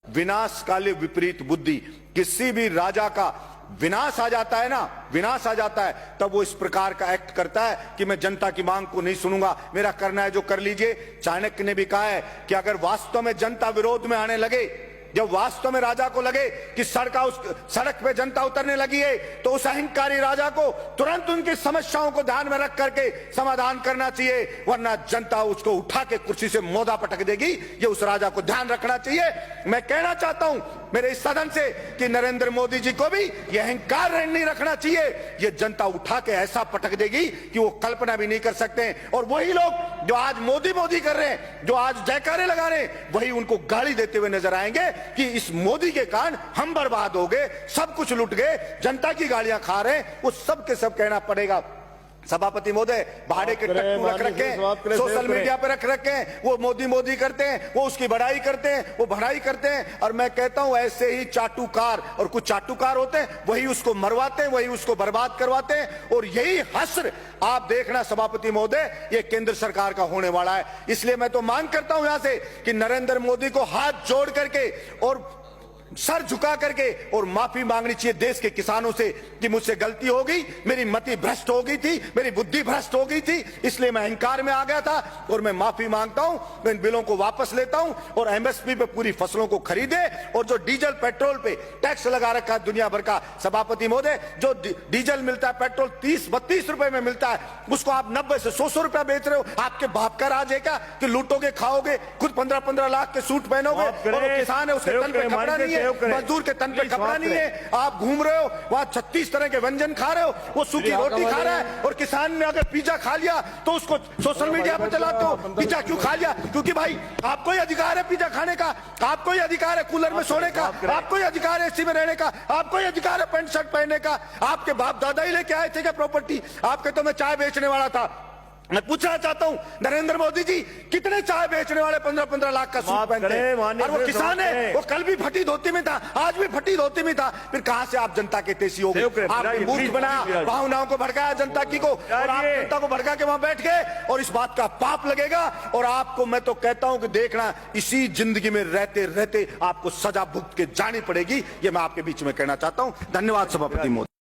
विनाश काले विपरीत बुद्धि। किसी भी राजा का विनाश आ जाता है ना, विनाश आ जाता है, तब वो इस प्रकार का एक्ट करता है कि मैं जनता की मांग को नहीं सुनूंगा, मेरा करना है जो कर लीजिए। चाणक्य ने भी कहा है कि अगर वास्तव में जनता विरोध में आने लगे, जब वास्तव में राजा को लगे कि सड़क पे जनता उतरने लगी है, तो उस अहंकारी राजा को तुरंत उनकी समस्याओं को ध्यान में रख करके समाधान करना चाहिए, वरना जनता उसको उठा के कुर्सी से मोदा पटक देगी। ये उस राजा को ध्यान रखना चाहिए। मैं कहना चाहता हूं मेरे इस सदन से कि नरेंद्र मोदी जी को भी यह अहंकार नहीं रखना चाहिए। ये जनता उठा के ऐसा पटक देगी कि वो कल्पना भी नहीं कर सकते। और वही लोग जो आज मोदी मोदी कर रहे हैं, जो आज जयकारे लगा रहे हैं, वही उनको गाली देते हुए नजर आएंगे कि इस मोदी के कारण हम बर्बाद हो गए, सब कुछ लुट गए, जनता की गालियां खा रहे हैं। वो सब के सब कहना पड़ेगा। सभापति महोदय, भाड़े के टट्टू रख रखे, सोशल मीडिया पे रख रखे, वो मोदी मोदी करते हैं, वो उसकी बड़ाई करते हैं, वो भड़ाई करते हैं। और मैं कहता हूं ऐसे ही चाटुकार, और कुछ चाटुकार होते हैं, वही उसको मरवाते हैं, वही उसको बर्बाद करवाते हैं। और यही हश्र आप देखना सभापति महोदय, ये केंद्र सरकार का होने वाला है। इसलिए मैं तो मांग करता हूं यहां से कि नरेंद्र मोदी को हाथ जोड़ करके और सर झुका करके और माफी मांगनी चाहिए देश के किसानों से कि मुझसे गलती हो गई, मेरी मति भ्रष्ट हो गई थी, मेरी बुद्धि भ्रष्ट हो गई थी, इसलिए मैं अहंकार में आ गया था और मैं माफी मांगता हूं। मैं इन बिलों को वापस लेता हूं और एमएसपी पे पूरी फसलों को खरीदे। और जो डीजल पेट्रोल पे टैक्स लगा रखा है दुनिया भर का, सभापति महोदय, जो डीजल मिलता है, पेट्रोल 30-32 रुपए में मिलता है, उसको आप 90 से 100 रुपया बेच रहे हो। आपके बाप का राज है क्या कि लूटोगे, खाओगे, खुद 15-15 लाख के सूट पहनोगे, और किसान है उसके तन पे कपड़ा नहीं है, मजदूर के तन पे कपड़ा नहीं है, आप घूम रहे हो वहां 36 तरह के व्यंजन खा रहे हो, वो सूखी रोटी खा रहा है। और किसान ने अगर पिज्जा खा लिया तो उसको सोशल मीडिया पर चलाते हो, पिज्जा क्यों खा लिया? क्योंकि भाई आपको ही अधिकार है पिज्जा खाने का, आपको ही अधिकार है कूलर में सोने का, आपको ही अधिकार है एसी में रहने का, आपको ही अधिकार है पैंट शर्ट पहनने का। आपके बाप दादा ही लेके आए थे क्या प्रॉपर्टी? आपके तो मैं चाय बेचने वाला था। मैं पूछना चाहता हूं नरेंद्र मोदी जी, कितने चाय बेचने वाले 15-15 लाख का सूट पहनते हैं? और वो किसान है, वो कल भी फटी धोती में था, आज भी फटी धोती में था। फिर कहां से आप जनता के तेजी हो गए? आपने मूर्ख बनाया, भावनाओं को भड़काया जनता की को, और आप जनता को भड़का के वहां बैठ गए, और इस बात का पाप लगेगा। और आपको मैं तो कहता हूं कि देखना, इसी जिंदगी में रहते रहते आपको सजा भुगत के जानी पड़ेगी। ये मैं आपके बीच में कहना चाहता हूं। धन्यवाद सभापति महोदय।